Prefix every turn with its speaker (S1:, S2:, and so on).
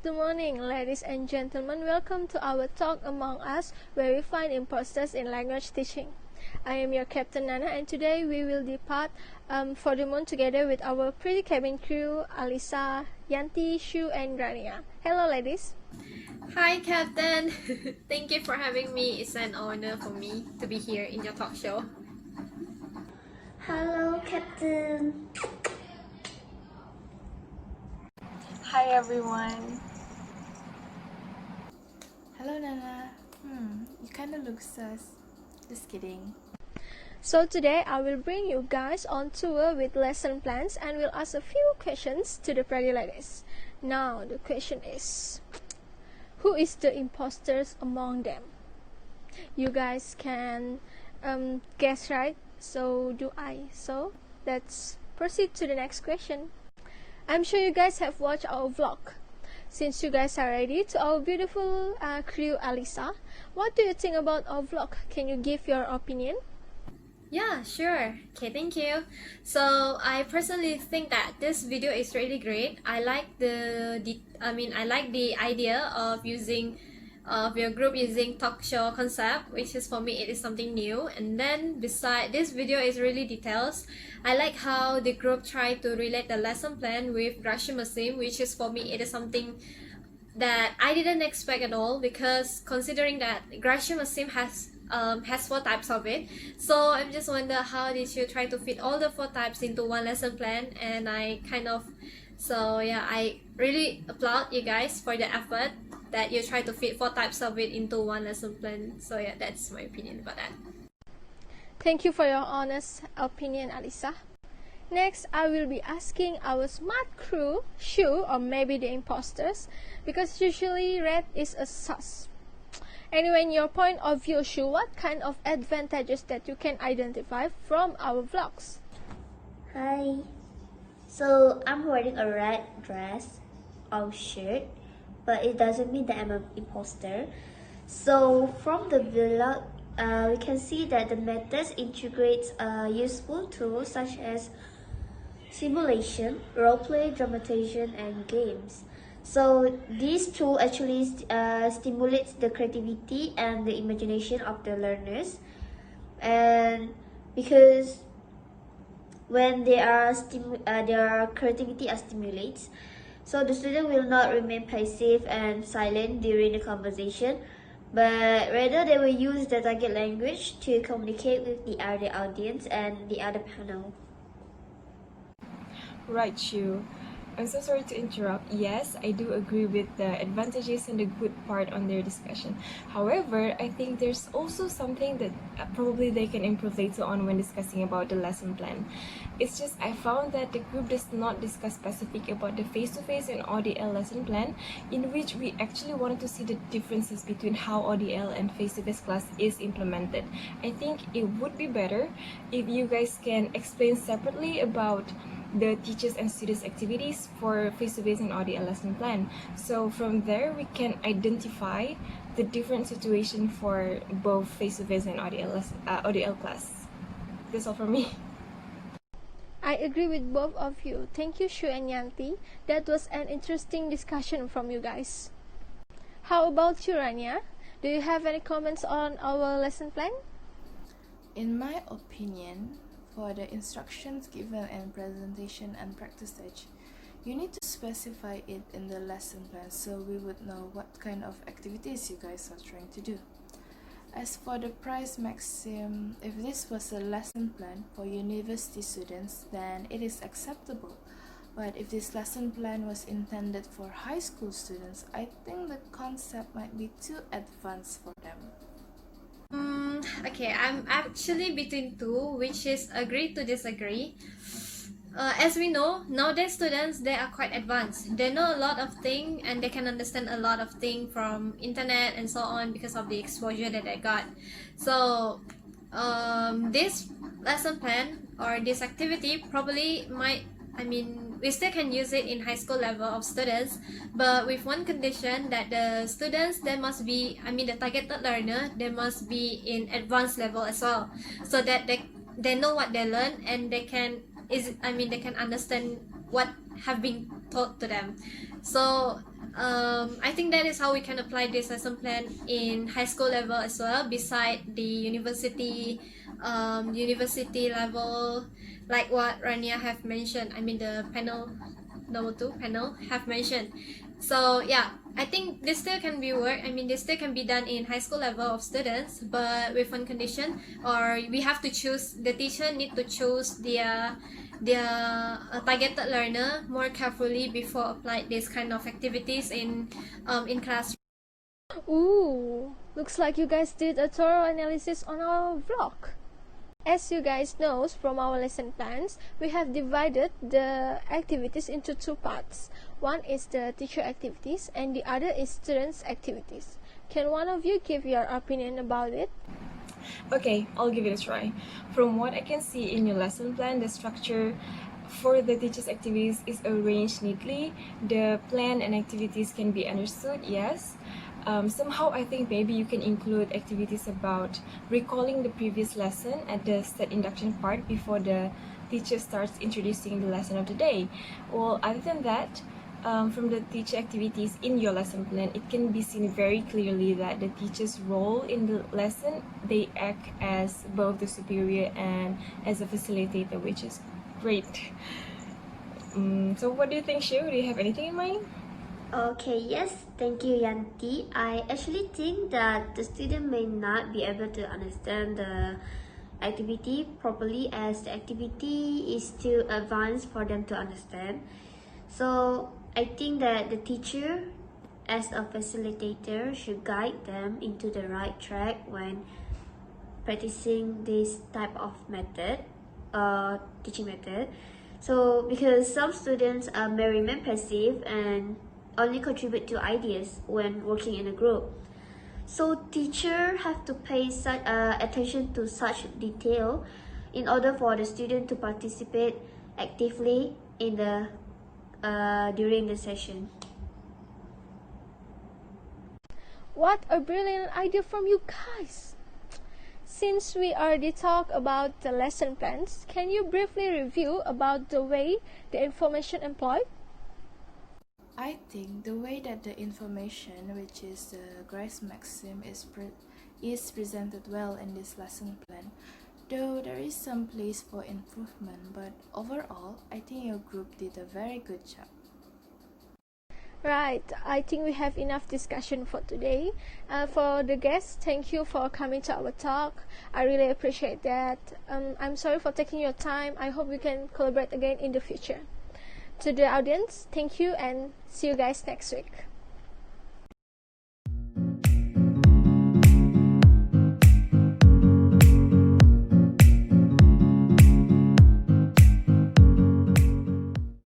S1: Good morning, ladies and gentlemen. Welcome to our talk among us, where we find imposters in language teaching. I am your Captain Nana, and today we will depart for the moon together with our pretty cabin crew, Alisa, Yanti, Shu, and Grania. Hello, ladies.
S2: Hi, Captain. Thank you for having me. It's an honor for me to be here in your talk show.
S3: Hello, Captain.
S4: Hi everyone.
S5: Hello Nana. You kinda look sus. Just kidding.
S1: So today I will bring you guys on tour with lesson plans and will ask a few questions to the pretty ladies. Now the question is, who is the imposters among them? You guys can guess, right? So do I. So let's proceed to the next question. I'm sure you guys have watched our vlog. Since you guys are ready, to our beautiful crew, Alisa, what do you think about our vlog? Can you give your opinion?
S2: Yeah, sure. Okay, thank you. So I personally think that this video is really great. I like the idea of using your group using talk show concept, which is for me it is something new. And then beside this video is really details. I like how the group tried to relate the lesson plan with Grashimazim, which is for me it is something that I didn't expect at all, because considering that Grashimazim has 4 types of it. So I'm just wonder how did you try to fit all the 4 types into one lesson plan, and I really applaud you guys for the effort that you try to fit 4 types of it into one lesson plan. So yeah, that's my opinion about that.
S1: Thank you for your honest opinion, Alisa. Next, I will be asking our smart crew, Shu, or maybe the imposters, because usually red is a sus. Anyway, in your point of view, Shu, what kind of advantages that you can identify from our vlogs?
S3: Hi. So I'm wearing a red dress or shirt, but it doesn't mean that I'm an imposter. So from the vlog, we can see that the methods integrates useful tools such as simulation, roleplay, dramatization, and games. So these tools actually stimulates the creativity and the imagination of the learners, and because when their creativity are stimulates, so the student will not remain passive and silent during the conversation, but rather they will use the target language to communicate with the other audience and the other panel.
S4: Right, Shu. I'm so sorry to interrupt. Yes, I do agree with the advantages and the good part on their discussion. However, I think there's also something that probably they can improve later on when discussing about the lesson plan. It's just I found that the group does not discuss specific about the face-to-face and ODL lesson plan, in which we actually wanted to see the differences between how ODL and face-to-face class is implemented. I think it would be better if you guys can explain separately about the teachers and students activities for face-to-face and ODL lesson plan. So from there we can identify the different situation for both face-to-face and ODL class. That's all from me.
S1: I agree with both of you. Thank you, Shu and Yanti. That was an interesting discussion from you guys. How about you, Rania? Do you have any comments on our lesson plan?
S5: In my opinion, for the instructions given and presentation and practice stage, you need to specify it in the lesson plan so we would know what kind of activities you guys are trying to do. As for the price maxim, if this was a lesson plan for university students, then it is acceptable. But if this lesson plan was intended for high school students, I think the concept might be too advanced for them.
S2: Okay, I'm actually between two, which is agree to disagree. As we know, nowadays students, they are quite advanced. They know a lot of things and they can understand a lot of things from internet and so on because of the exposure that they got. So this lesson plan or this activity probably we still can use it in high school level of students, but with one condition, that the students, they must be, the targeted learner, they must be in advanced level as well, so that they know what they learn and they can understand what have been taught to them. So I think that is how we can apply this lesson plan in high school level as well, beside the university level, like what Rania have mentioned. I mean the panel number 2 panel have mentioned. So yeah, I think this still can be work. I mean this still can be done in high school level of students, but with one condition, or we have to choose, the teacher need to choose their targeted learner more carefully before apply this kind of activities in class.
S1: Ooh, looks like you guys did a thorough analysis on our vlog. As you guys know from our lesson plans, we have divided the activities into two parts. One is the teacher activities and the other is students activities. Can one of you give your opinion about it?
S4: Okay, I'll give it a try. From what I can see in your lesson plan, the structure for the teachers' activities is arranged neatly. The plan and activities can be understood, yes. Somehow I think maybe you can include activities about recalling the previous lesson at the start induction part before the teacher starts introducing the lesson of the day. Well, other than that, from the teacher activities in your lesson plan, it can be seen very clearly that the teacher's role in the lesson, they act as both the superior and as a facilitator, which is great. So what do you think, Shiv? Do you have anything in mind?
S3: Okay, yes, thank you, Yanti. I actually think that the student may not be able to understand the activity properly, as the activity is too advanced for them to understand. So I think that the teacher, as a facilitator, should guide them into the right track when practicing this type of method, teaching method. So because some students may remain passive and only contribute to ideas when working in a group. So teachers have to pay such attention to such detail in order for the student to participate actively in the during the session.
S1: What a brilliant idea from you guys! Since we already talked about the lesson plans, can you briefly review about the way the information employed?
S5: I think the way that the information, which is the grace maxim, is presented well in this lesson plan, though there is some place for improvement, but overall, I think your group did a very good job.
S1: Right, I think we have enough discussion for today. For the guests, thank you for coming to our talk. I really appreciate that. I'm sorry for taking your time. I hope we can collaborate again in the future. To the audience, thank you and see you guys next week.